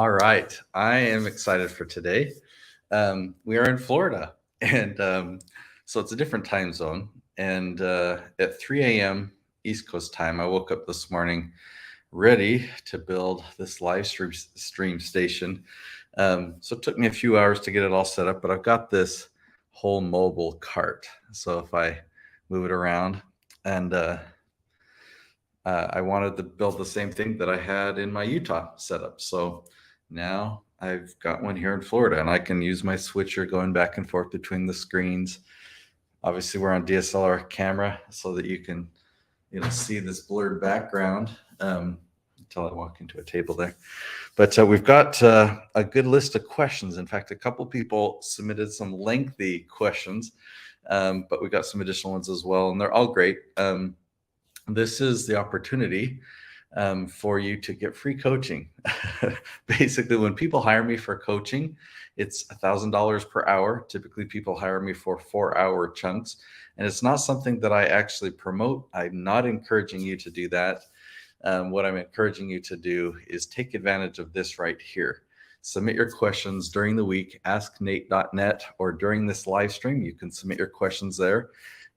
All right. I am excited for today. We are in Florida, and so it's a different time zone. And at 3 a.m. East Coast time, I woke up this morning ready to build this live stream station. So it took me a few hours to get it all set up, but I've got this whole mobile cart. So if I move it around, and I wanted to build the same thing that I had in my Utah setup. So now I've got one here in Florida, and I can use my switcher going back and forth between the screens. Obviously, we're on DSLR camera so that you can, see this blurred background until I walk into a table there. But we've got a good list of questions. In fact, a couple people submitted some lengthy questions, but we got some additional ones as well, and they're all great. This is the opportunity for you to get free coaching. Basically, when people hire me for coaching, it's $1,000 per hour. Typically, people hire me for 4-hour chunks, and it's not something that I actually promote. I'm not encouraging you to do that. What I'm encouraging you to do is take advantage of this right here. Submit your questions during the week, asknate.net, or during this live stream. You can submit your questions there,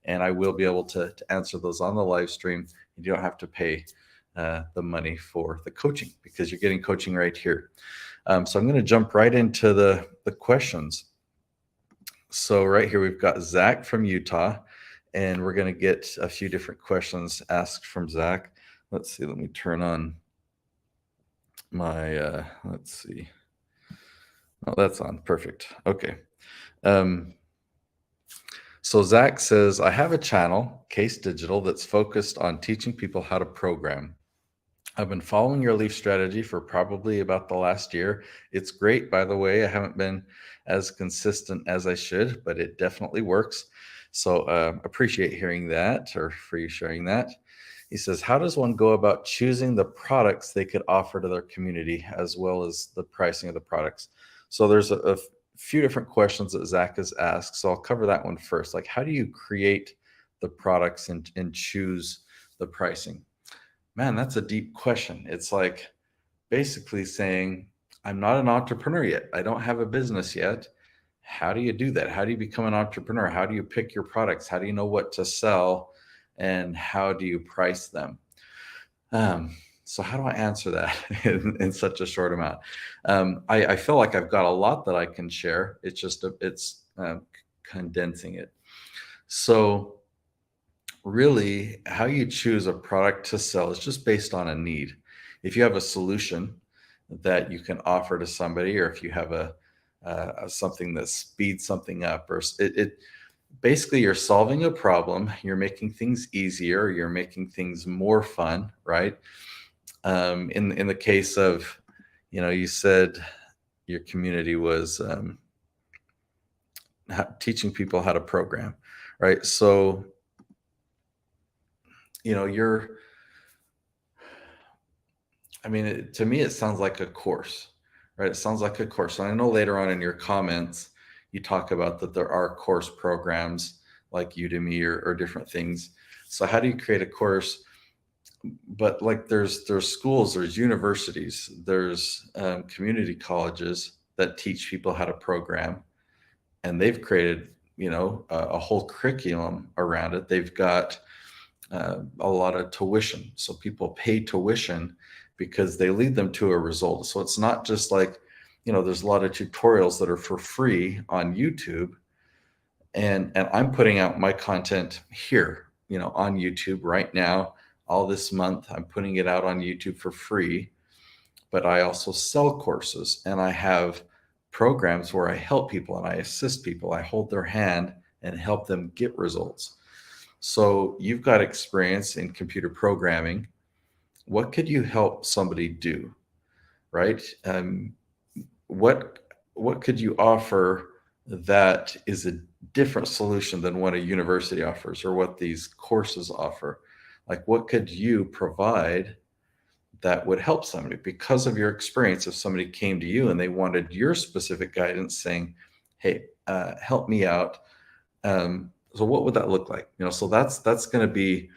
and I will be able to answer those on the live stream. You don't have to pay the money for the coaching because you're getting coaching right here. So I'm going to jump right into the questions. So right here, we've got Zach from Utah, and we're going to get a few different questions asked from Zach. Let's see, let me turn on my, let's see. Oh, that's on, perfect. Okay. So Zach says, I have a channel, Case Digital, that's focused on teaching people how to program. I've been following your leaf strategy for probably about the last year. It's great, by the way. I haven't been as consistent as I should, but it definitely works. So appreciate hearing that, or for you sharing that. He says, how does one go about choosing the products they could offer to their community as well as the pricing of the products? So there's a few different questions that Zach has asked. So I'll cover that one first. Like, how do you create the products and choose the pricing? Man, that's a deep question. It's like basically saying, I'm not an entrepreneur yet. I don't have a business yet. How do you do that? How do you become an entrepreneur? How do you pick your products? How do you know what to sell? And how do you price them? So how do I answer that in such a short amount? I feel like I've got a lot that I can share. It's just it's condensing it. So really, how you choose a product to sell is just based on a need. If you have a solution that you can offer to somebody, or if you have a something that speeds something up, or basically you're solving a problem, you're making things easier, you're making things more fun, right? In the case of, you said your community was teaching people how to program, right? So, to me, it sounds like a course, right? It sounds like a course. And I know later on in your comments, you talk about that there are course programs like Udemy or different things. So how do you create a course? But like there's schools, there's universities, there's community colleges that teach people how to program, and they've created, a whole curriculum around it. They've got a lot of tuition. So people pay tuition because they lead them to a result. So it's not just like, there's a lot of tutorials that are for free on YouTube. And I'm putting out my content here, on YouTube right now. All this month, I'm putting it out on YouTube for free. But I also sell courses, and I have programs where I help people and I assist people. I hold their hand and help them get results. So you've got experience in computer programming. What could you help somebody do, right? What could you offer that is a different solution than what a university offers or what these courses offer? Like, what could you provide that would help somebody because of your experience? If somebody came to you and they wanted your specific guidance saying, hey, help me out. So what would that look like? So that's going to be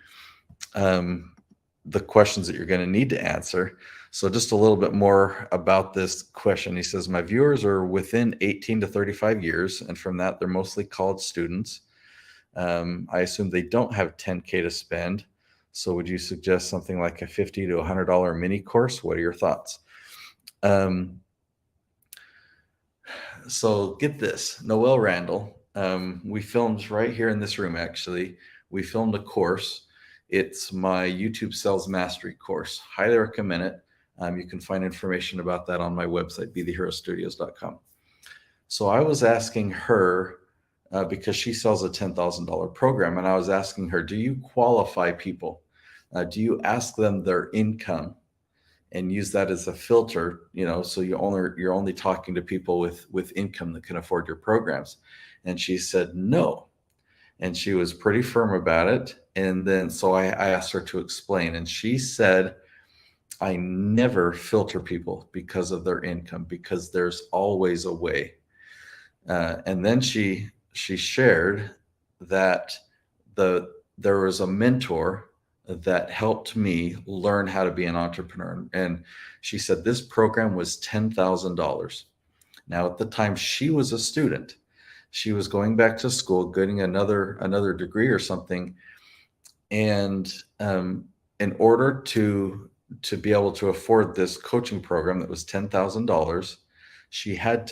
the questions that you're going to need to answer. So just a little bit more about this question. He says, my viewers are within 18 to 35 years, and from that, they're mostly college students. I assume they don't have 10K to spend. So would you suggest something like a $50 to $100 mini course? What are your thoughts? So get this, Noelle Randall, we filmed right here in this room, actually. We filmed a course. It's my YouTube Sales Mastery course. Highly recommend it. You can find information about that on my website, betheherostudios.com. So I was asking her, because she sells a $10,000 program, and I was asking her, do you qualify people? Do you ask them their income and use that as a filter, so you're only talking to people with income that can afford your programs? And she said no. And she was pretty firm about it. And then so I asked her to explain, and she said, I never filter people because of their income, because there's always a way. And then she shared that there was a mentor that helped me learn how to be an entrepreneur. And she said this program was $10,000. Now, at the time she was a student, she was going back to school, getting another degree or something. And in order to be able to afford this coaching program that was $10,000, she had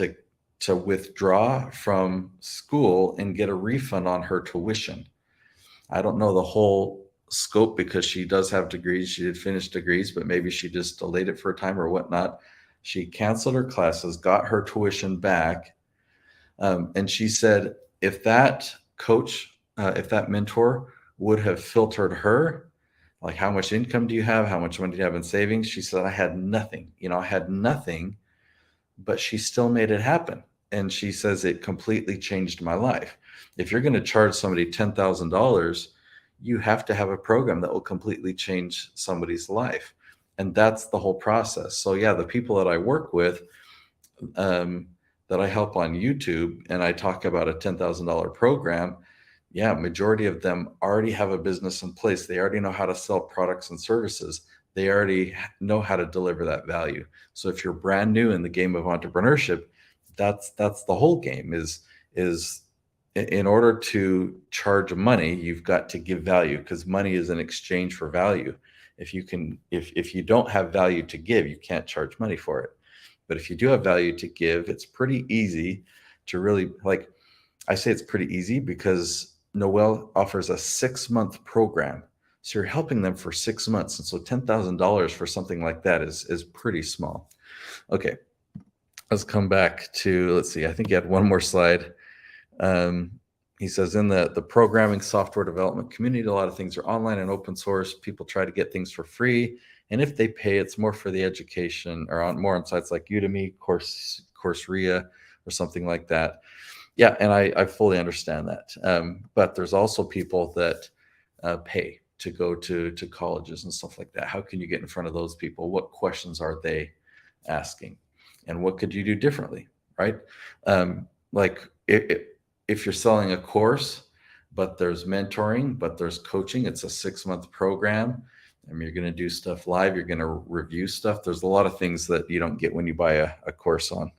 to withdraw from school and get a refund on her tuition. I don't know the whole scope because she does have degrees. She did finish degrees, but maybe she just delayed it for a time or whatnot. She canceled her classes, got her tuition back. And she said, if that coach, if that mentor would have filtered her, like, how much income do you have? How much money do you have in savings? She said, I had nothing. I had nothing, but she still made it happen. And she says it completely changed my life. If you're going to charge somebody $10,000, you have to have a program that will completely change somebody's life. And that's the whole process. So yeah, the people that I work with, that I help on YouTube, and I talk about a $10,000 program, yeah, majority of them already have a business in place. They already know how to sell products and services. They already know how to deliver that value. So if you're brand new in the game of entrepreneurship, that's the whole game is in order to charge money, you've got to give value, because money is an exchange for value. If you don't have value to give, you can't charge money for it. But if you do have value to give, it's pretty easy to really, like, I say it's pretty easy because Noelle offers a 6-month program. So you're helping them for 6 months. And so $10,000 for something like that is pretty small. Okay, let's come back to, let's see, I think you had one more slide. He says, in the programming software development community, a lot of things are online and open source. People try to get things for free. And if they pay, it's more for the education, or more on sites like Udemy, Coursera, or something like that. Yeah, and I fully understand that. But there's also people that pay to go to colleges and stuff like that. How can you get in front of those people? What questions are they asking? And what could you do differently, right? Like if you're selling a course, but there's mentoring, but there's coaching, it's a 6-month program. I mean, you're going to do stuff live. You're going to review stuff. There's a lot of things that you don't get when you buy a course on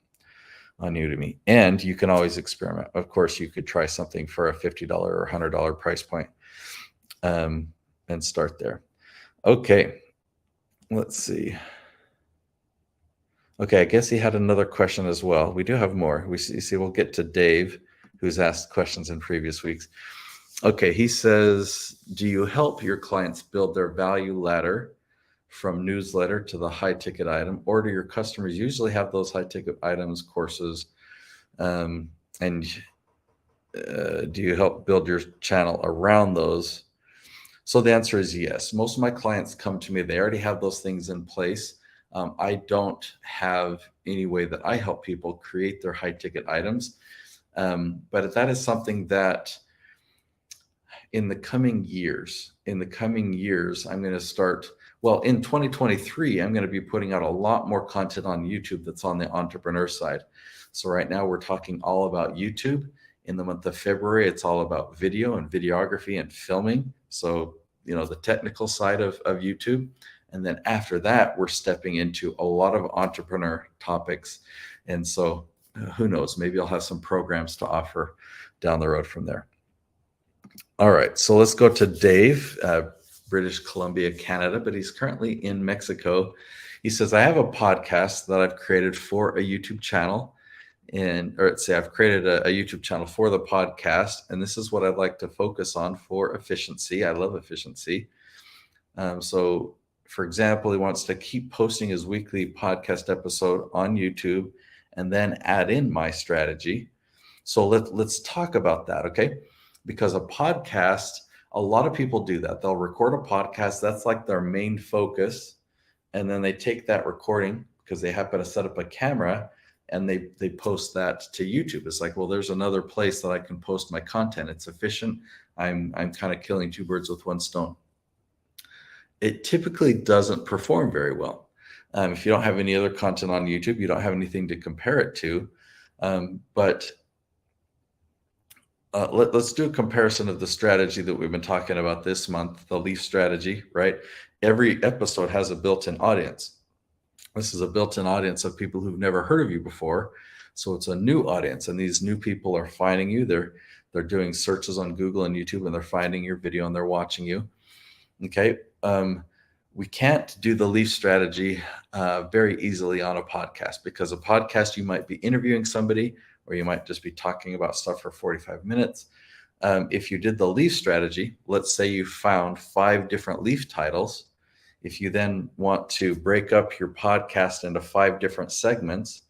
Udemy. And you can always experiment. Of course, you could try something for a $50 or $100 price point, and start there. Okay, let's see. Okay, I guess he had another question as well. We do have more. You see, we'll get to Dave, who's asked questions in previous weeks. Okay, he says, do you help your clients build their value ladder from newsletter to the high ticket item, or do your customers usually have those high ticket items, courses, and do you help build your channel around those? So the answer is yes. Most of my clients come to me, they already have those things in place. I don't have any way that I help people create their high ticket items. But that is something that in the coming years, I'm going to start, well, in 2023, I'm going to be putting out a lot more content on YouTube that's on the entrepreneur side. So right now we're talking all about YouTube. In the month of February, it's all about video and videography and filming. So, the technical side of YouTube. And then after that, we're stepping into a lot of entrepreneur topics. And so who knows, maybe I'll have some programs to offer down the road from there. All right, so let's go to Dave, British Columbia, Canada, but he's currently in Mexico. He says, I have a podcast that I've created for a YouTube channel. Or let's say I've created a YouTube channel for the podcast, and this is what I'd like to focus on for efficiency. I love efficiency. So, for example, he wants to keep posting his weekly podcast episode on YouTube and then add in my strategy. So let's talk about that, okay? Because a podcast, a lot of people do that. They'll record a podcast. That's like their main focus. And then they take that recording because they happen to set up a camera and they post that to YouTube. It's like, well, there's another place that I can post my content. It's efficient. I'm kind of killing two birds with one stone. It typically doesn't perform very well. If you don't have any other content on YouTube, you don't have anything to compare it to. But let's do a comparison of the strategy that we've been talking about this month, the Leaf strategy, right? Every episode has a built-in audience. This is a built-in audience of people who've never heard of you before. So it's a new audience, and these new people are finding you. They're doing searches on Google and YouTube, and they're finding your video and they're watching you. Okay. We can't do the Leaf strategy very easily on a podcast, because a podcast, you might be interviewing somebody, or you might just be talking about stuff for 45 minutes. If you did the Leaf strategy, let's say you found 5 different Leaf titles. If you then want to break up your podcast into 5 different segments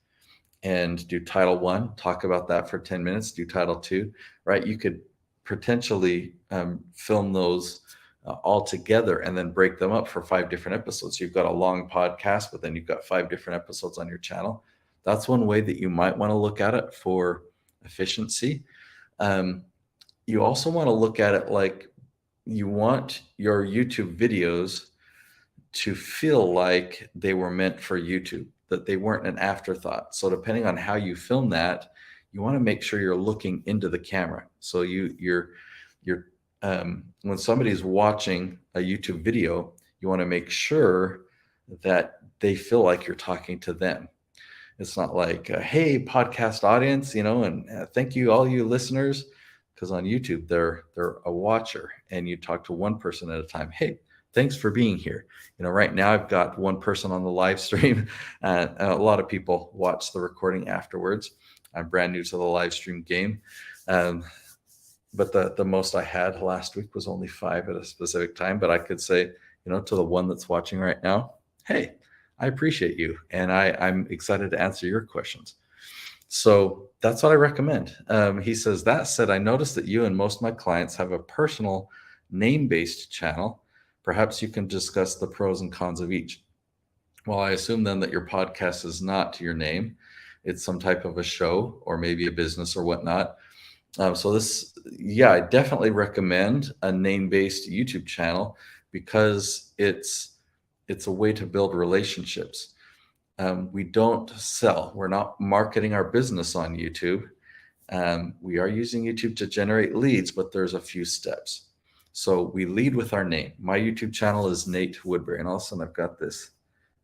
and do title 1, talk about that for 10 minutes, do title 2, right? You could potentially film those all together and then break them up for 5 different episodes. You've got a long podcast, but then you've got 5 different episodes on your channel. That's one way that you might want to look at it for efficiency. You also want to look at it like you want your YouTube videos to feel like they were meant for YouTube, that they weren't an afterthought. So depending on how you film that, you want to make sure you're looking into the camera. So you're when somebody's watching a YouTube video, you want to make sure that they feel like you're talking to them. It's not like, hey, podcast audience, and thank you, all you listeners, because on YouTube, they're a watcher, and you talk to one person at a time. Hey, thanks for being here. Right now I've got one person on the live stream. A lot of people watch the recording afterwards. I'm brand new to the live stream game. But the most I had last week was only 5 at a specific time. But I could say, to the one that's watching right now, hey, I appreciate you. And I'm excited to answer your questions. So that's what I recommend. He says, that said, I noticed that you and most of my clients have a personal name-based channel. Perhaps you can discuss the pros and cons of each. Well, I assume then that your podcast is not your name. It's some type of a show or maybe a business or whatnot. I definitely recommend a name-based YouTube channel, because it's a way to build relationships. We don't sell. We're not marketing our business on YouTube. We are using YouTube to generate leads, but there's a few steps. So we lead with our name. My YouTube channel is Nate Woodbury, and all of a sudden I've got this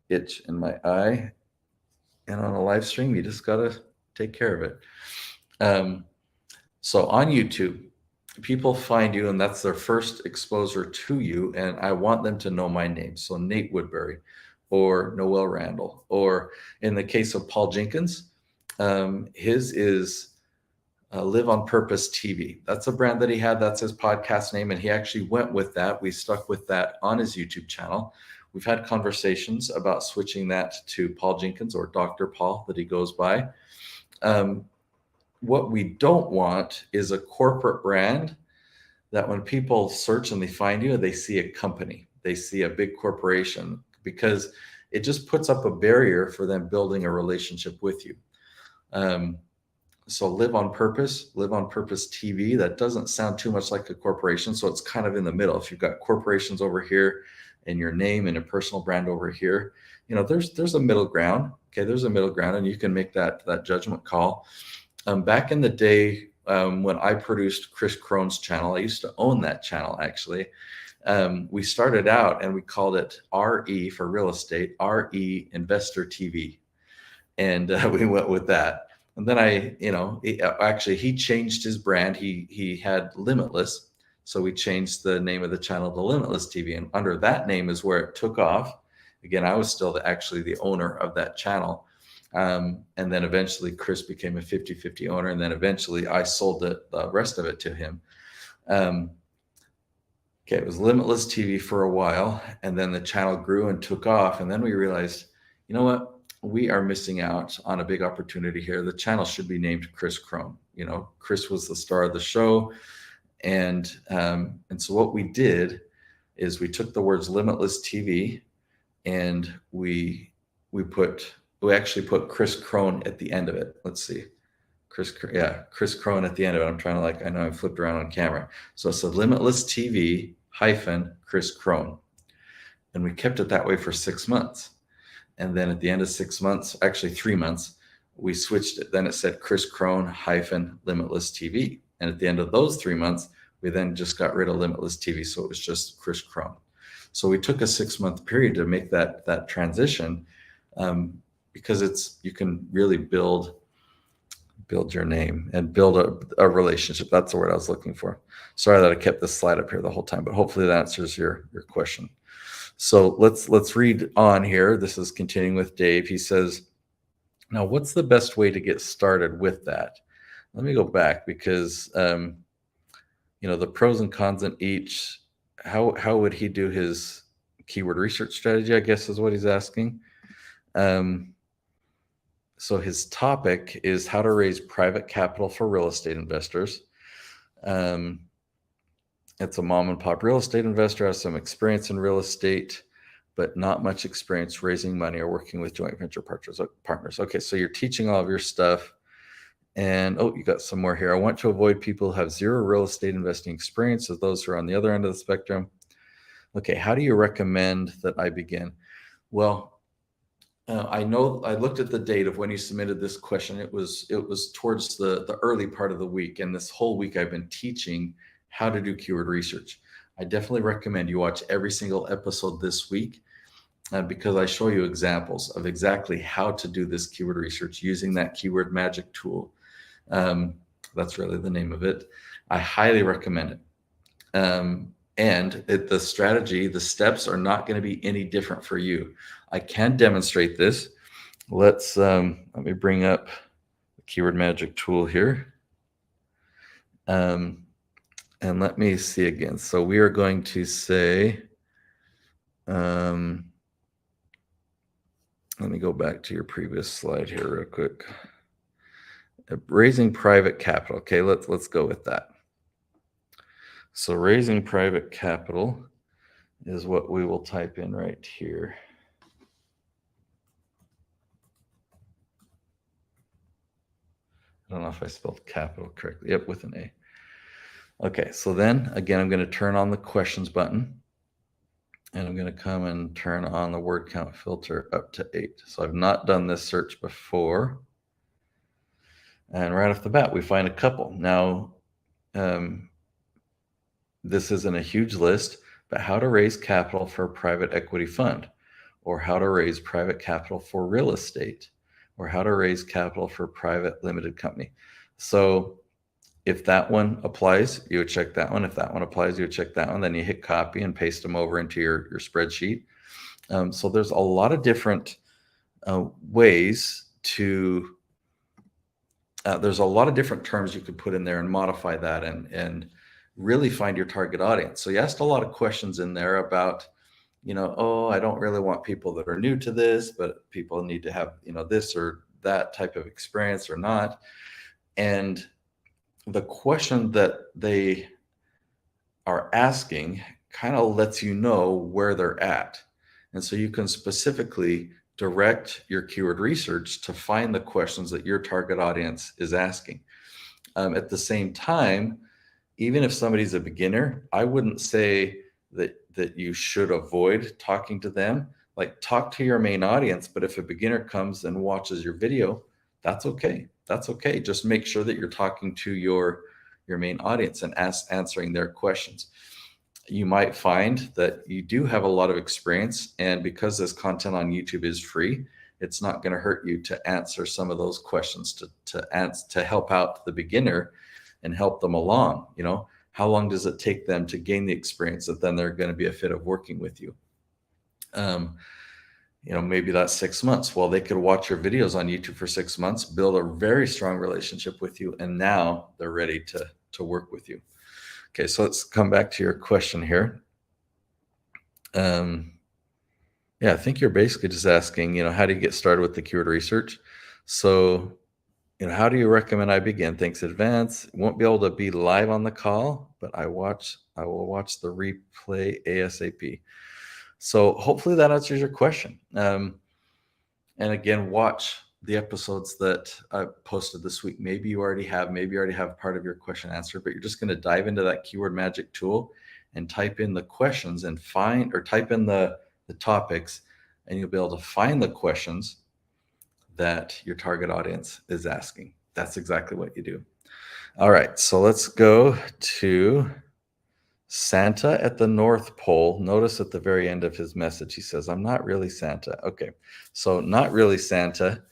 itch in my eye. And on a live stream, you just got to take care of it. So on YouTube, people find you, and that's their first exposure to you. And I want them to know my name. So Nate Woodbury or Noel Randall, or in the case of Paul Jenkins, his is Live on Purpose TV. That's a brand that he had. That's his podcast name. And he actually went with that. We stuck with that on his YouTube channel. We've had conversations about switching that to Paul Jenkins, or Dr. Paul, that he goes by. What we don't want is a corporate brand that when people search and they find you, they see a company, they see a big corporation, because it just puts up a barrier for them building a relationship with you. So Live on Purpose TV, that doesn't sound too much like a corporation. So it's kind of in the middle. If you've got corporations over here and your name and a personal brand over here, there's a middle ground. Okay, there's a middle ground, and you can make that judgment call. Back in the day when I produced Chris Crone's channel, I used to own that channel actually. We started out and we called it RE for real estate, RE Investor TV. And we went with that. And then actually he changed his brand. He had Limitless. So we changed the name of the channel to Limitless TV. And under that name is where it took off. Again, I was still actually the owner of that channel. And then eventually Chris became a 50-50 owner. And then eventually I sold the rest of it to him. Okay, it was Limitless TV for a while. And then the channel grew and took off. And then we realized, you know what? We are missing out on a big opportunity here. The channel should be named Chris Crone. Chris was the star of the show. And so what we did is we took the words Limitless TV and we actually put Chris Crone at the end of it. Let's see. Chris Crone at the end of it. I'm trying to I know I flipped around on camera. So it's a Limitless TV - Chris Crone. And we kept it that way for 6 months. And then at the end of 6 months, actually 3 months, we switched it. Then it said Chris Crone - Limitless TV. And at the end of those 3 months, we then just got rid of Limitless TV. So it was just Chris Crone. So we took a 6-month period to make that transition because you can really build your name and build a relationship. That's the word I was looking for. Sorry that I kept this slide up here the whole time, but hopefully that answers your question. So let's read on here. This is continuing with Dave. He says, now what's the best way to get started with that? Let me go back because, the pros and cons in each, how would he do his keyword research strategy, I guess is what he's asking. So his topic is how to raise private capital for real estate investors. It's a mom and pop real estate investor, has some experience in real estate, but not much experience raising money or working with joint venture partners. Okay, so you're teaching all of your stuff. And you got some more here. I want to avoid people who have zero real estate investing experience as those who are on the other end of the spectrum. Okay, how do you recommend that I begin? Well, I know I looked at the date of when you submitted this question. It was towards the early part of the week. And this whole week I've been teaching how to do keyword research. I definitely recommend you watch every single episode this week because I show you examples of exactly how to do this keyword research using that keyword magic tool. That's really the name of it. I highly recommend it. The strategy, the steps are not going to be any different for you. I can demonstrate this. Let me bring up the keyword magic tool here. And let me see again. So we are going to say, let me go back to your previous slide here real quick. Raising private capital. Okay, let's go with that. So raising private capital is what we will type in right here. I don't know if I spelled capital correctly. Yep, with an A. Okay, so then again, I'm going to turn on the questions button and I'm going to come and turn on the word count filter up to 8. So I've not done this search before. And right off the bat, we find a couple. Now, this isn't a huge list, but how to raise capital for a private equity fund, or how to raise private capital for real estate, or how to raise capital for a private limited company. So if that one applies, you would check that one. If that one applies, you would check that one. Then you hit copy and paste them over into your spreadsheet. So there's a lot of different ways to, there's a lot of different terms you could put in there and modify that and really find your target audience. So you asked a lot of questions in there about, I don't really want people that are new to this, but people need to have, this or that type of experience or not. And the question that they are asking kind of lets you know where they're at. And so you can specifically direct your keyword research to find the questions that your target audience is asking. At the same time, even if somebody's a beginner, I wouldn't say that you should avoid talking to them. Like, talk to your main audience, but if a beginner comes and watches your video, that's okay. that's okay. Just make sure that you're talking to your main audience and answering their questions. You might find that you do have a lot of experience, and because this content on YouTube is free, it's not going to hurt you to answer some of those questions to help out the beginner and help them along. How long does it take them to gain the experience that then they're going to be a fit of working with you? Um, maybe that's 6 months. Well, they could watch your videos on YouTube for 6 months, build a very strong relationship with you, and now they're ready to work with you. Okay, so let's come back to your question here. Yeah, I think you're basically just asking, how do you get started with the keyword research? So, how do you recommend I begin? Thanks in advance. Won't be able to be live on the call, but I will watch the replay ASAP. So hopefully that answers your question. And again, watch the episodes that I posted this week. Maybe you already have part of your question answered, but you're just going to dive into that keyword magic tool and type in the questions and type in the topics, and you'll be able to find the questions that your target audience is asking. That's exactly what you do. All right, so let's go to Santa at the North Pole. Notice at the very end of his message, he says, I'm not really Santa. Okay, so not really Santa.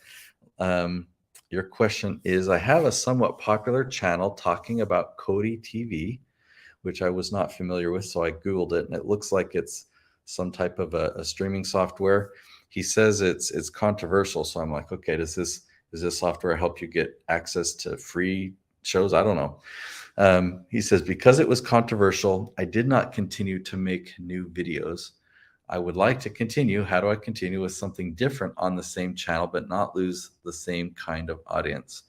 Your question is, I have a somewhat popular channel talking about Kodi TV, which I was not familiar with, so I Googled it, and it looks like it's some type of a streaming software. He says it's controversial, so I'm like, okay, does this software help you get access to free shows? I don't know. He says, because it was controversial, I did not continue to make new videos. I would like to continue. How do I continue with something different on the same channel, but not lose the same kind of audience?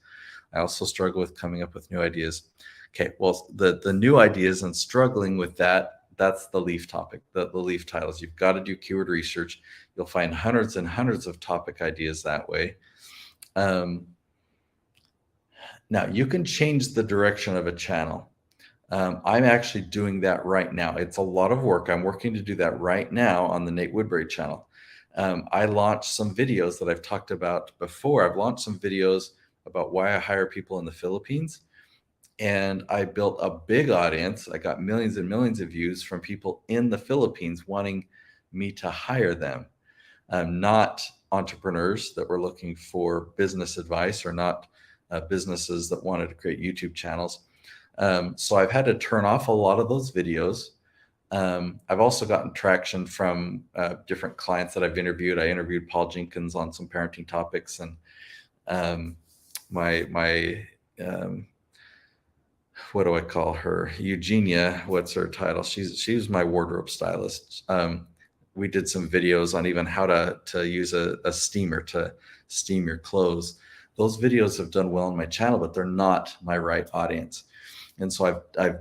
I also struggle with coming up with new ideas. Okay, well, the new ideas and struggling with that's the leaf topic, the leaf titles. You've got to do keyword research. You'll find hundreds and hundreds of topic ideas that way. Now, you can change the direction of a channel. I'm actually doing that right now. It's a lot of work. I'm working to do that right now on the Nate Woodbury channel. I launched some videos that I've talked about before. I've launched some videos about why I hire people in the Philippines. And I built a big audience. I got millions and millions of views from people in the Philippines wanting me to hire them, not entrepreneurs that were looking for business advice, or not businesses that wanted to create YouTube channels. So I've had to turn off a lot of those videos. I've also gotten traction from different clients that I've interviewed. I interviewed Paul Jenkins on some parenting topics, and my what do I call her? Eugenia, what's her title? She's my wardrobe stylist. We did some videos on even how to use a steamer to steam your clothes. Those videos have done well on my channel, but they're not my right audience. And so I've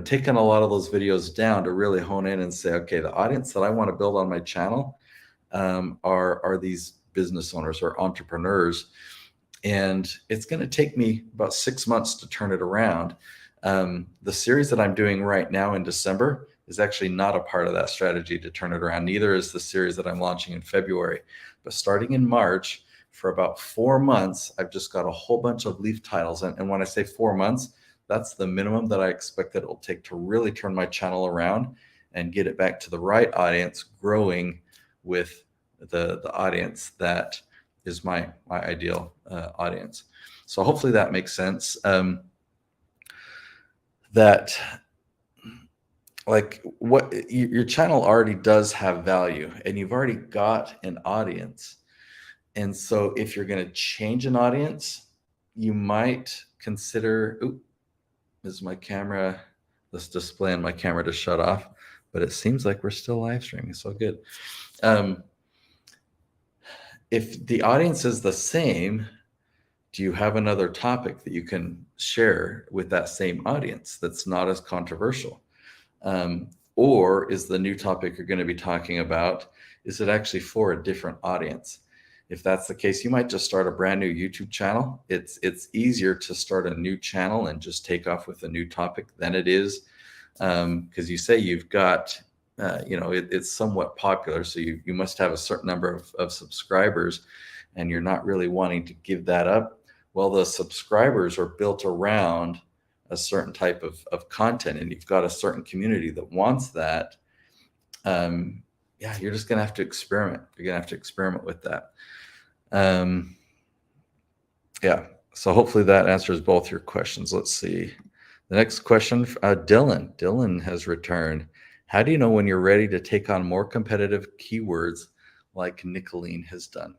taken a lot of those videos down to really hone in and say, okay, the audience that I want to build on my channel are these business owners or entrepreneurs. And it's going to take me about 6 months to turn it around. The series that I'm doing right now in December is actually not a part of that strategy to turn it around. Neither is the series that I'm launching in February. But starting in March, for about 4 months, I've just got a whole bunch of leaf titles. And when I say 4 months, that's the minimum that I expect that it will take to really turn my channel around and get it back to the right audience, growing with the audience that is my ideal audience. So hopefully that makes sense. That like what your channel already does have value, and you've already got an audience. And so if you're going to change an audience, you might consider, is my camera, this display on my camera to shut off, but it seems like we're still live streaming. So good. If the audience is the same, do you have another topic that you can share with that same audience that's not as controversial? Or is the new topic you're going to be talking about, is it actually for a different audience? If that's the case, you might just start a brand new YouTube channel. It's easier to start a new channel and just take off with a new topic than it is, because you say you've got, it's somewhat popular. So you must have a certain number of subscribers, and you're not really wanting to give that up. Well, the subscribers are built around a certain type of content, and you've got a certain community that wants that. Yeah, you're just gonna have to experiment. You're gonna have to experiment with that. Um, yeah. So hopefully that answers both your questions. Let's see. The next question, Dylan. Dylan has returned. How do you know when you're ready to take on more competitive keywords like Nicoline has done?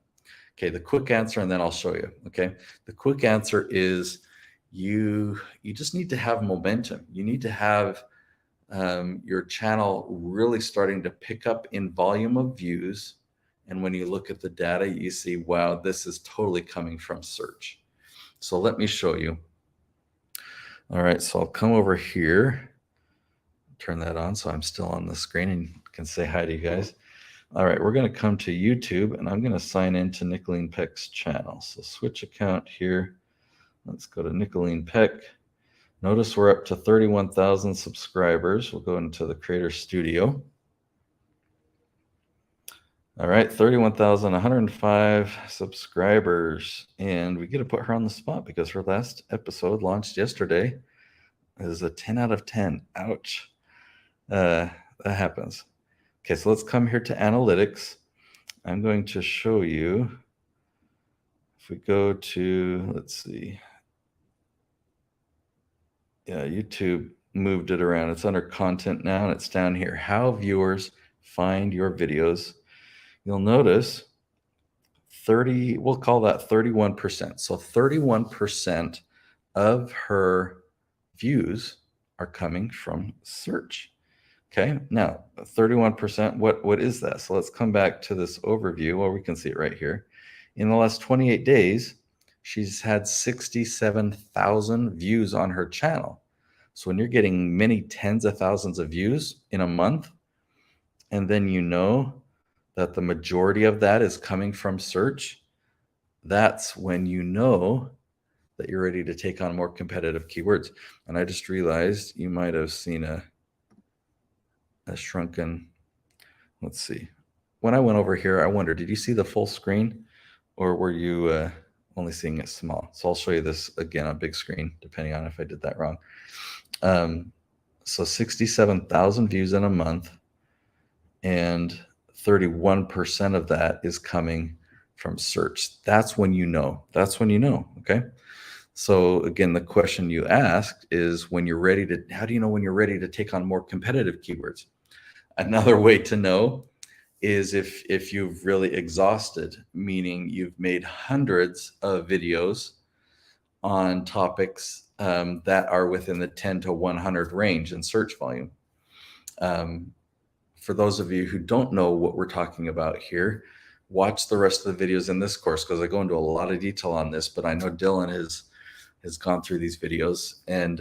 Okay, the quick answer, and then I'll show you. Okay, the quick answer is you just need to have momentum. You need to have your channel really starting to pick up in volume of views. And when you look at the data, you see, wow, this is totally coming from search. So let me show you. All right, so I'll come over here, turn that on so I'm still on the screen and can say hi to you guys. All right, we're going to come to YouTube, and I'm going to sign into Nicoline Peck's channel. So switch account here. Let's go to Nicoline Peck. Notice we're up to 31,000 subscribers. We'll go into the Creator Studio. All right, 31,105 subscribers. And we get to put her on the spot because her last episode launched yesterday is a 10 out of 10. Ouch. That happens. Okay, so let's come here to analytics. I'm going to show you, if we go to, let's see. Yeah, YouTube moved it around. It's under content now, and it's down here. How viewers find your videos. You'll notice we'll call that 31%. So 31% of her views are coming from search. Okay, now 31%, what is that? So let's come back to this overview. Well, we can see it right here. In the last 28 days, she's had 67,000 views on her channel. So when you're getting many tens of thousands of views in a month, and then you know that the majority of that is coming from search, that's when you know that you're ready to take on more competitive keywords. And I just realized you might have seen a shrunken, let's see. When I went over here, I wondered, did you see the full screen, or were you only seeing it small? So I'll show you this again on big screen, depending on if I did that wrong. So 67,000 views in a month, and 31% of that is coming from search. That's when you know. That's when you know. Okay. So again, the question you asked is how do you know when you're ready to take on more competitive keywords? Another way to know is if you've really exhausted, meaning you've made hundreds of videos on topics that are within the 10 to 100 range in search volume. For those of you who don't know what we're talking about here, watch the rest of the videos in this course, because I go into a lot of detail on this, but I know Dylan has gone through these videos. And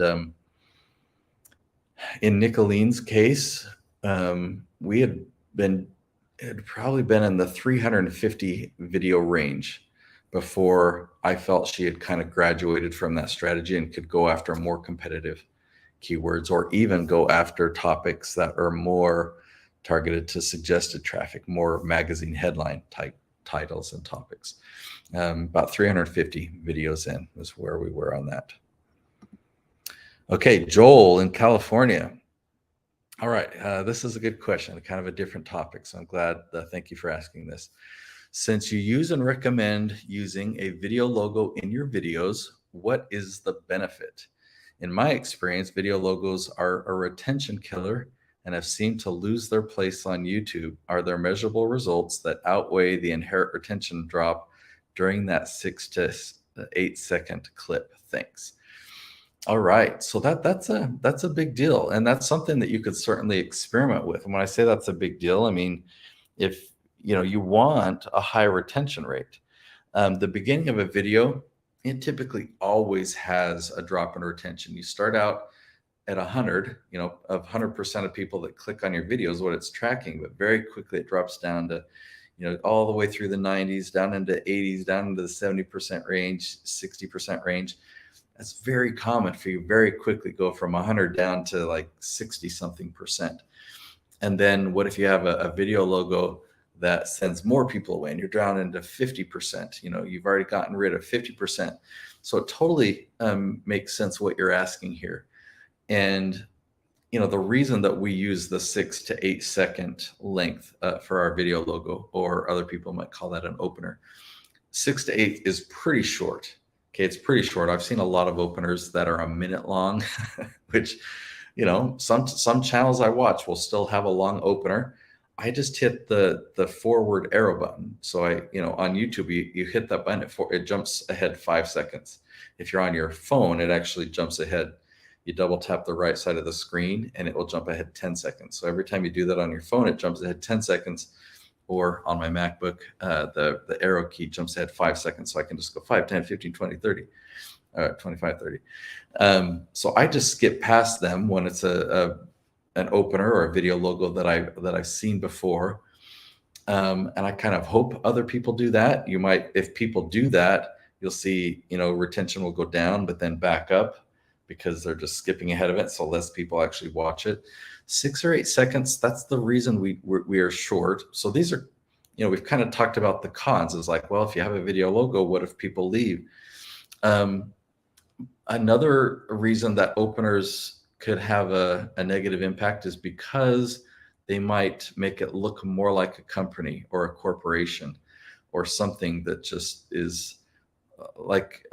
in Nicoline's case, we had probably been in the 350 video range before I felt she had kind of graduated from that strategy and could go after more competitive keywords, or even go after topics that are more targeted to suggested traffic, more magazine headline type titles and topics. About 350 videos in was where we were on that. Okay, Joel in California. All right, this is a good question, kind of a different topic, so I'm glad. Thank you for asking this. Since you use and recommend using a video logo in your videos, what is the benefit? In my experience, video logos are a retention killer and have seemed to lose their place on YouTube. Are there measurable results that outweigh the inherent retention drop during that 6 to 8 second clip? Thanks. All right, so that's a big deal, and that's something that you could certainly experiment with. And when I say that's a big deal, I mean, if you want a high retention rate, the beginning of a video, it typically always has a drop in retention. You start out at 100, of 100% of people that click on your videos, what it's tracking, but very quickly it drops down to, all the way through the 90s, down into 80s, down into the 70% range, 60% range. That's very common for you very quickly go from 100 down to like 60 something percent. And then what if you have a video logo that sends more people away and you're down into 50%? You've already gotten rid of 50%. So it totally makes sense what you're asking here. And the reason that we use the 6 to 8 second length for our video logo, or other people might call that an opener, 6 to 8 is pretty short. Okay, it's pretty short. I've seen a lot of openers that are a minute long, which, some channels I watch will still have a long opener. I just hit the forward arrow button. So on YouTube, you hit that button, it jumps ahead 5 seconds. If you're on your phone, it actually jumps ahead. You double tap the right side of the screen and it will jump ahead 10 seconds. So every time you do that on your phone, it jumps ahead 10 seconds. Or on my MacBook, the arrow key jumps ahead 5 seconds. So I can just go 5, 10, 15, 20, 30, 25, 30. So I just skip past them when it's an opener or a video logo that I've seen before. And I kind of hope other people do that. If people do that, you'll see, retention will go down, but then back up because they're just skipping ahead of it. So less people actually watch it. 6 or 8 seconds. That's the reason we are short. So these are, we've kind of talked about the cons. Is like, well, if you have a video logo, what if people leave? Another reason that openers could have a negative impact is because they might make it look more like a company or a corporation or something that just is like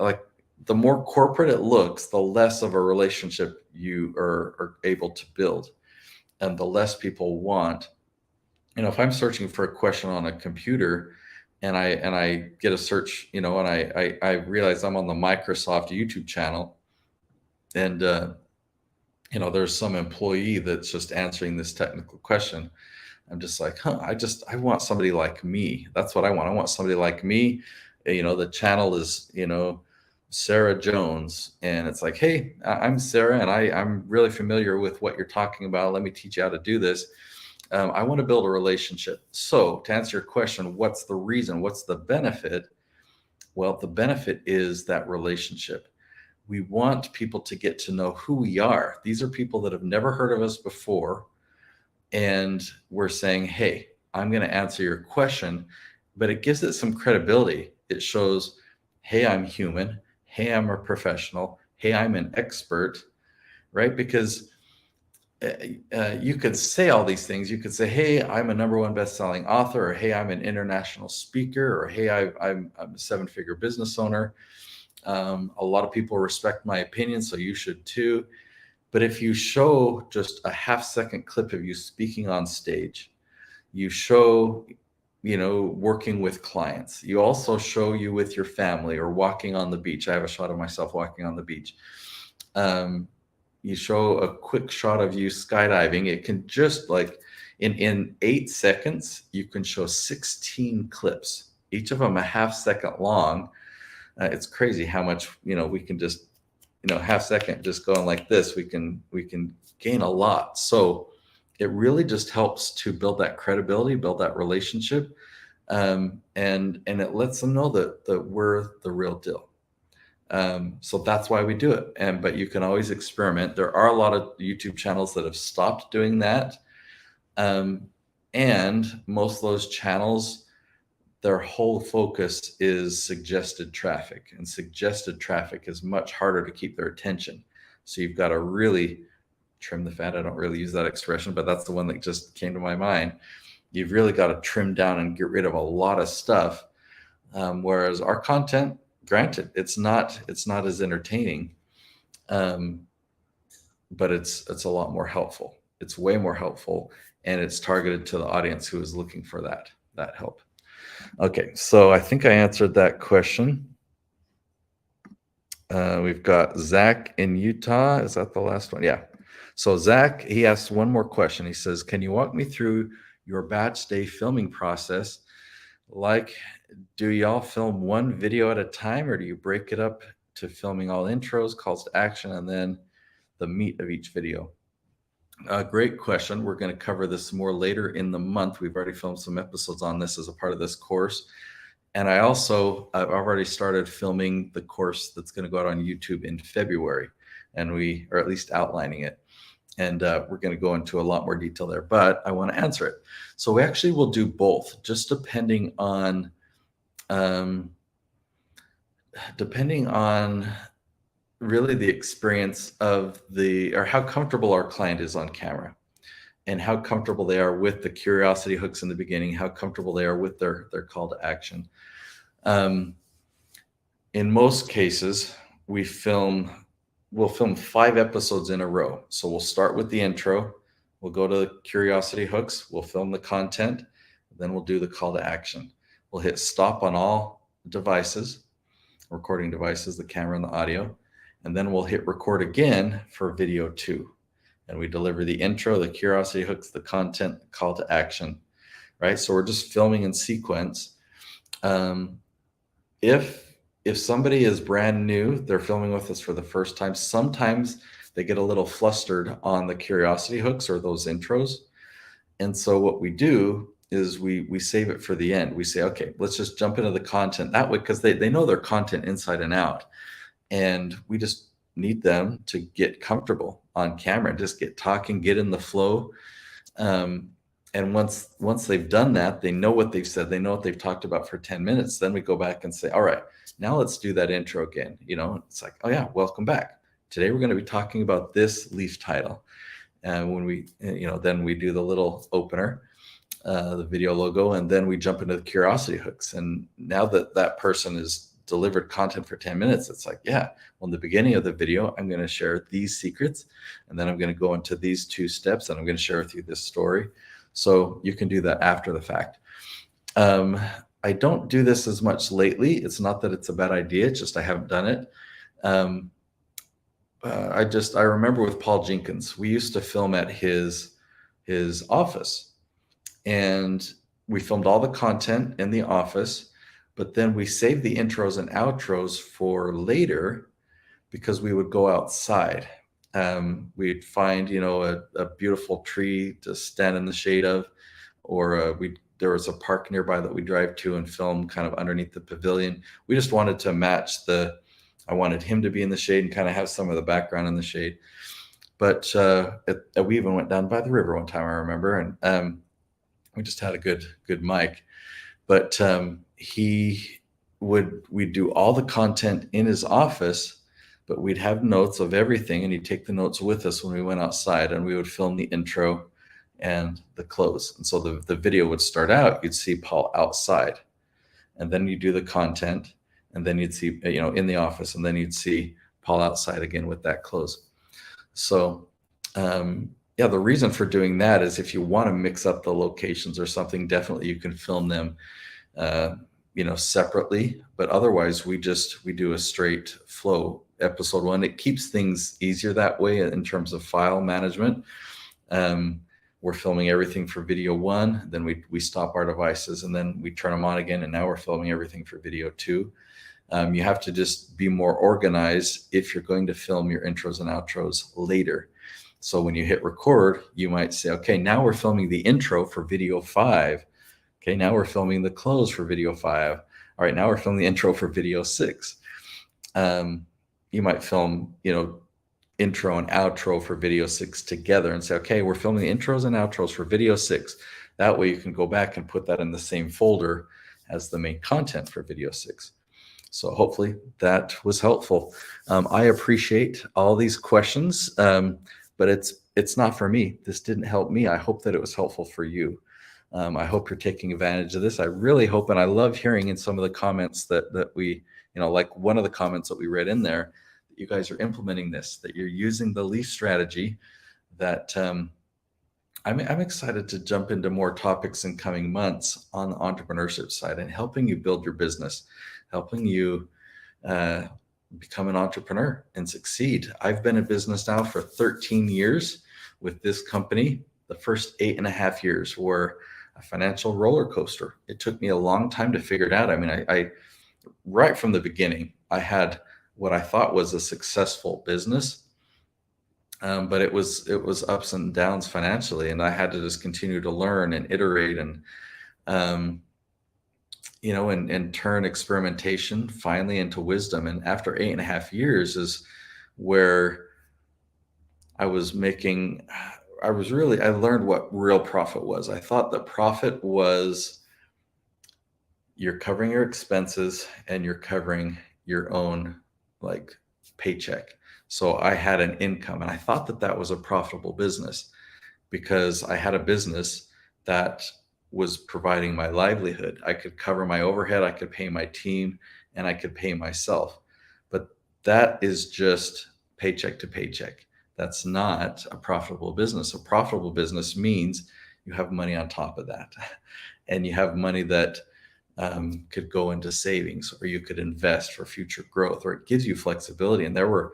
the more corporate it looks, the less of a relationship you are able to build, and the less people want. If I'm searching for a question on a computer and I get a search, and I realize I'm on the Microsoft YouTube channel, and there's some employee that's just answering this technical question. I'm just like, I want somebody like me. That's what I want. I want somebody like me. The channel is, Sarah Jones. And it's like, hey, I'm Sarah, and I'm really familiar with what you're talking about. Let me teach you how to do this. I want to build a relationship. So to answer your question, what's the reason? What's the benefit? Well, the benefit is that relationship. We want people to get to know who we are. These are people that have never heard of us before. And we're saying, hey, I'm going to answer your question, but it gives it some credibility. It shows, hey, I'm human. Hey, I'm a professional. Hey, I'm an expert, right? Because you could say all these things. You could say, hey, I'm a #1 best-selling author, or hey, I'm an international speaker, or hey, I'm a 7-figure business owner. A lot of people respect my opinion, so you should too. But if you show just a half-second clip of you speaking on stage, you show, working with clients, you also show you with your family or walking on the beach. I have a shot of myself walking on the beach. You show a quick shot of you skydiving. It can just in 8 seconds, you can show 16 clips, each of them a half-second long. It's crazy how much, we can just, half-second just going like this, we can gain a lot. So it really just helps to build that credibility, build that relationship. And it lets them know that we're the real deal. So that's why we do it. But you can always experiment. There are a lot of YouTube channels that have stopped doing that. And most of those channels, their whole focus is suggested traffic, and suggested traffic is much harder to keep their attention. So you've got to really trim the fat. I don't really use that expression, but that's the one that just came to my mind. You've really got to trim down and get rid of a lot of stuff. Whereas our content, granted, it's not as entertaining, but it's a lot more helpful. It's way more helpful, and it's targeted to the audience who is looking for that help. Okay, so I think I answered that question. We've got Zach in Utah. Is that the last one? Yeah. So Zach, he asked one more question. He says, can you walk me through your batch day filming process? Do y'all film one video at a time, or do you break it up to filming all intros, calls to action, and then the meat of each video? Great question. We're going to cover this more later in the month. We've already filmed some episodes on this as a part of this course. And I've already started filming the course that's going to go out on YouTube in February. And we are at least outlining it. And we're going to go into a lot more detail there, but I want to answer it. So we actually will do both, just depending on depending on really the experience of or how comfortable our client is on camera and how comfortable they are with the curiosity hooks in the beginning, how comfortable they are with their call to action. Um, in most cases, we'll film 5 episodes in a row. So we'll start with the intro, we'll go to the curiosity hooks, we'll film the content, then we'll do the call to action. We'll hit stop on all devices, recording devices, the camera and the audio, and then we'll hit record again for video 2. And we deliver the intro, the curiosity hooks, the content, call to action, right? So we're just filming in sequence. Um, if somebody is brand new, they're filming with us for the first time, sometimes they get a little flustered on the curiosity hooks or those intros. And so what we do is we save it for the end. We say, okay, let's just jump into the content that way, because they know their content inside and out. And we just need them to get comfortable on camera and just get talking, get in the flow. And once they've done that, they know what they've said, they know what they've talked about for 10 minutes. Then we go back and say, all right, now let's do that intro again. It's like, oh yeah, welcome back. Today we're going to be talking about this leaf title. And when then we do the little opener, the video logo, and then we jump into the curiosity hooks. And now that person has delivered content for 10 minutes, it's like, yeah, well, in the beginning of the video, I'm going to share these secrets, and then I'm going to go into these 2 steps, and I'm going to share with you this story. So you can do that after the fact. I don't do this as much lately. It's not that it's a bad idea, it's just I haven't done it. I remember with Paul Jenkins, we used to film at his office, and we filmed all the content in the office, but then we saved the intros and outros for later because we would go outside. We'd find, a beautiful tree to stand in the shade of, or there was a park nearby that we drive to and film kind of underneath the pavilion. We just wanted to match I wanted him to be in the shade and kind of have some of the background in the shade. But we even went down by the river one time, I remember, and we just had a good mic. But we'd do all the content in his office, but we'd have notes of everything, and he'd take the notes with us when we went outside, and we would film the intro and the close. And so the video would start out, you'd see Paul outside, and then you do the content, and then you'd see, in the office, and then you'd see Paul outside again with that close. So, yeah, the reason for doing that is if you want to mix up the locations or something, definitely you can film them, separately. But otherwise, we do a straight flow episode 1. It keeps things easier that way in terms of file management. We're filming everything for video 1, then we stop our devices, and then we turn them on again, and now we're filming everything for video 2. You have to just be more organized if you're going to film your intros and outros later. So when you hit record, you might say, okay, now we're filming the intro for video 5. Okay, now we're filming the close for video 5. All right, now we're filming the intro for video 6. You might film, intro and outro for video 6 together and say, okay, we're filming the intros and outros for video 6. That way you can go back and put that in the same folder as the main content for video 6. So hopefully that was helpful. I appreciate all these questions, but it's not for me. This didn't help me. I hope that it was helpful for you. I hope you're taking advantage of this. I really hope, and I love hearing in some of the comments that we, like one of the comments that we read in there, that you guys are implementing this, that you're using the LEAF strategy, that I'm excited to jump into more topics in coming months on the entrepreneurship side and helping you build your business, helping you become an entrepreneur and succeed. I've been in business now for 13 years with this company. The first 8.5 years were a financial roller coaster. It took me a long time to figure it out. I mean, I right from the beginning, I had what I thought was a successful business, but it was ups and downs financially, and I had to just continue to learn and iterate and and turn experimentation finally into wisdom. And after 8.5 years is where I learned what real profit was. I thought that profit was you're covering your expenses and you're covering your own like paycheck. So I had an income, and I thought that that was a profitable business because I had a business that was providing my livelihood. I could cover my overhead, I could pay my team, and I could pay myself. But that is just paycheck to paycheck. That's not a profitable business. A profitable business means you have money on top of that, and you have money that could go into savings, or you could invest for future growth, or it gives you flexibility. And there were,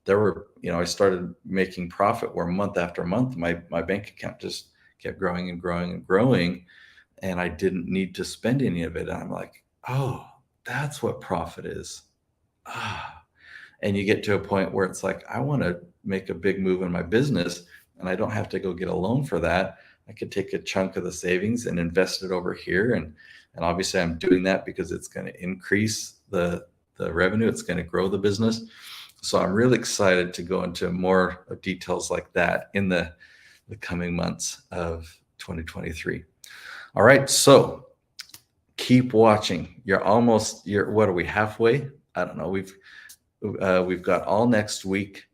I started making profit where month after month, my bank account just kept growing and growing and growing, and I didn't need to spend any of it. And I'm like, oh, that's what profit is. Ah, and you get to a point where it's like, I want to make a big move in my business, and I don't have to go get a loan for that. I could take a chunk of the savings and invest it over here. And obviously I'm doing that because it's going to increase the revenue. It's going to grow the business. So I'm really excited to go into more of details like that in the coming months of 2023. All right. So keep watching. What are we, halfway? I don't know. We've got all next week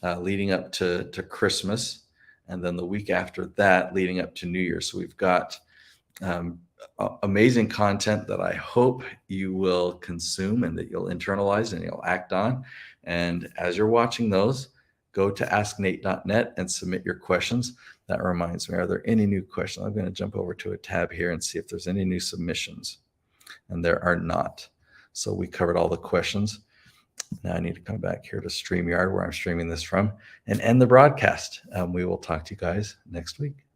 leading up to Christmas, and then the week after that leading up to New Year. So we've got amazing content that I hope you will consume and that you'll internalize and you'll act on. And as you're watching those, go to asknate.net and submit your questions. That reminds me, are there any new questions? I'm going to jump over to a tab here and see if there's any new submissions. And there are not. So we covered all the questions. Now I need to come back here to StreamYard, where I'm streaming this from, and end the broadcast. We will talk to you guys next week.